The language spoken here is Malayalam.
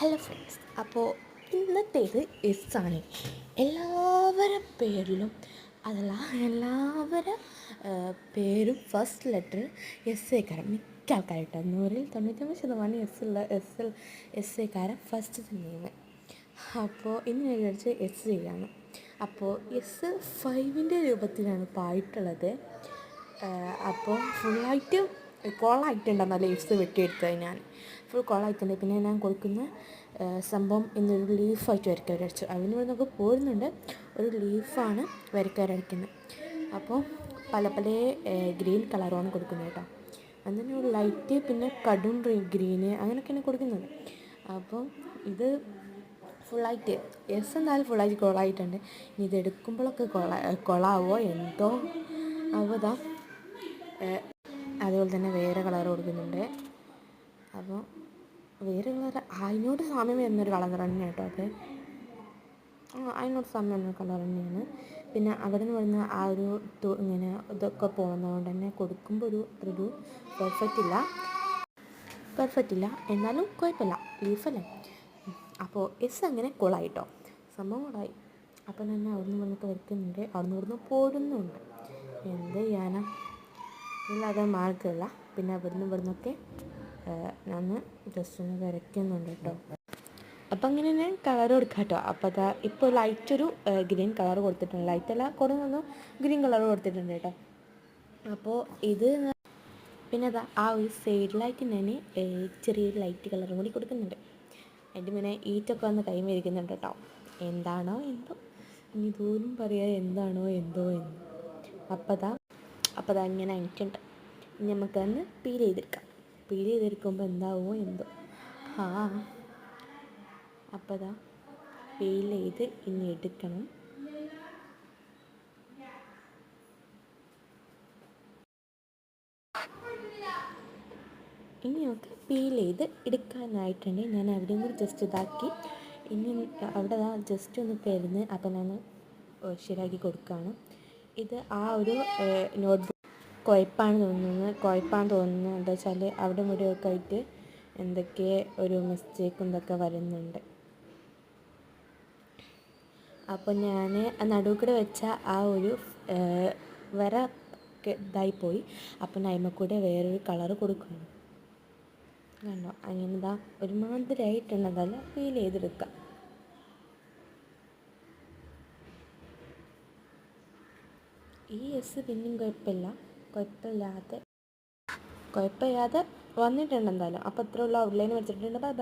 ഹലോ ഫ്രണ്ട്സ്, അപ്പോൾ ഇന്നത്തേത് എസ് ആണ്. എല്ലാവരുടെ പേരിലും അതല്ല എല്ലാവരുടെ പേരും ഫസ്റ്റ് ലെറ്റർ എസ് എക്കാരം. മിക്ക ആൾക്കാരായിട്ട് 100-99% എസ് എക്കാരം ഫസ്റ്റ് നെയിം. അപ്പോൾ ഇന്ന് ഞാൻ വിചാരിച്ച് എസ് ചെയ്യാന്ന്. അപ്പോൾ എസ് 5ൻ്റെ രൂപത്തിലാണ് പായിട്ടുള്ളത്. അപ്പോൾ ഫുള്ളായിട്ട് കോളായിട്ടുണ്ടെന്നല്ല എസ് വെട്ടിയെടുത്തത്. ഞാൻ ഫുൾ കോളായിട്ടുണ്ട്. പിന്നെ ഞാൻ കൊടുക്കുന്ന സംഭവം ഇന്നൊരു ലീഫായിട്ട് വരയ്ക്കാൻ വരച്ചു. അതിന് ഇവിടെ നമുക്ക് പോരുന്നുണ്ട്. ഒരു ലീഫാണ് വരയ്ക്കാൻ വരയ്ക്കുന്നത്. അപ്പോൾ പല ഗ്രീൻ കളറാണ് കൊടുക്കുന്നത് കേട്ടോ. അതിന് ഒരു ലൈറ്റ് പിന്നെ കടും ഗ്രീന് അങ്ങനെയൊക്കെയാണ് കൊടുക്കുന്നത്. അപ്പോൾ ഇത് ഫുള്ളായിട്ട് എസ് എന്തായാലും ഫുള്ളായിട്ട് കോളായിട്ടുണ്ട്. ഇനി ഇത് എടുക്കുമ്പോഴൊക്കെ കൊളാവോ എന്തോ അവതാ. അതുപോലെ തന്നെ വേറെ കളർ കൊടുക്കുന്നുണ്ട്. അപ്പോൾ വേറെ കളർ അതിനോട് സാമ്യം വരുന്നൊരു കളർ തന്നെയാണ് കേട്ടോ. അത് അതിനോട് സാമ്യം വരുന്ന കളർ തന്നെയാണ്. പിന്നെ അവിടെ നിന്ന് വരുന്ന ആ ഒരു ഇങ്ങനെ ഇതൊക്കെ പോകുന്നതുകൊണ്ട് തന്നെ കൊടുക്കുമ്പോൾ ഒരു പെർഫെക്റ്റ് ഇല്ല, എന്നാലും കുഴപ്പമില്ല, ലീഫല്ലേ. അപ്പോൾ എസ് അങ്ങനെ കൊളായിട്ടോ, സംഭവം കൊളായി. അപ്പം തന്നെ അവിടെ നിന്ന് വന്നിട്ട് വരയ്ക്കുന്നുണ്ട്, അവിടെ നിന്ന് ഇവിടുന്ന് പോരുന്നുണ്ട്. എന്ത് ചെയ്യാനാ, ഇല്ലാതെ മാർഗമില്ല. പിന്നെ ഇവിടുന്നൊക്കെ ഞാൻ ജസ്റ്റ് ഒന്ന് വരയ്ക്കുന്നുണ്ട് കേട്ടോ. അപ്പം അങ്ങനെ ഞാൻ കളർ കൊടുക്കാം കേട്ടോ. അപ്പോൾ അതാ ഇപ്പോൾ ലൈറ്റൊരു ഗ്രീൻ കളർ കൊടുത്തിട്ടുണ്ട്. ലൈറ്റല്ല, കൊടുത്തൊന്ന് ഗ്രീൻ കളർ കൊടുത്തിട്ടുണ്ട് കേട്ടോ. അപ്പോൾ ഇത് പിന്നെ അതാ ആ ഒരു സൈഡിലായിട്ട് ഞാൻ ചെറിയൊരു ലൈറ്റ് കളറും കൂടി കൊടുക്കുന്നുണ്ട്. എൻ്റെ പിന്നെ ഈറ്റൊക്കെ വന്ന് കൈ മേടിക്കുന്നുണ്ട് കേട്ടോ. എന്താണോ എന്തോ, ഇനി ദൂരം പറയാ എന്താണോ എന്തോ എന്ന്. അപ്പോൾ അതാ ഇങ്ങനെ ആയിട്ടുണ്ട്. ഇനി നമുക്കന്ന് പീൽ ചെയ്തെടുക്കുമ്പോൾ എന്താവോ എന്തോ. അപ്പോൾ അതാ പീൽ ചെയ്ത് ഇനി എടുക്കണം. ഇനി നമുക്ക് പീൽ ചെയ്ത് എടുക്കാനായിട്ടുണ്ട്. ഞാൻ അവിടെയും കൂടി ജസ്റ്റ് ഇതാക്കി. ഇനി അവിടെ ജസ്റ്റ് ഒന്ന് പെരുന്ന് അപ്പം ഞാൻ ശരിയാക്കി കൊടുക്കുകയാണ്. ഇത് ആ ഒരു നോട്ട്ബുക്ക് കുഴപ്പമാണെന്ന് തോന്നുന്നത്. എന്താ വെച്ചാൽ അവിടെ ഇവിടെയൊക്കെ ആയിട്ട് എന്തൊക്കെ ഒരു മിസ്റ്റേക്കും ഇതൊക്കെ വരുന്നുണ്ട്. അപ്പോൾ ഞാൻ നടുക്കൂടെ വെച്ച ആ ഒരു വര ഇതായിപ്പോയി. അപ്പം അതിന്മേൽക്കൂടെ വേറൊരു കളറ് കൊടുക്കണം. കണ്ടോ, അങ്ങനെ ഇതാ ഒരുമാതിരിയായിട്ടുള്ളതല്ല, ഫീൽ ചെയ്തെടുക്കാം. ഈ എസ് പിന്നെയും കുഴപ്പമില്ലാതെ വന്നിട്ടുണ്ട് എന്തായാലും. അപ്പോൾ അത്രയുള്ള ഔട്ട്ലൈൻ വെച്ചിട്ടുണ്ട്. Bye bye.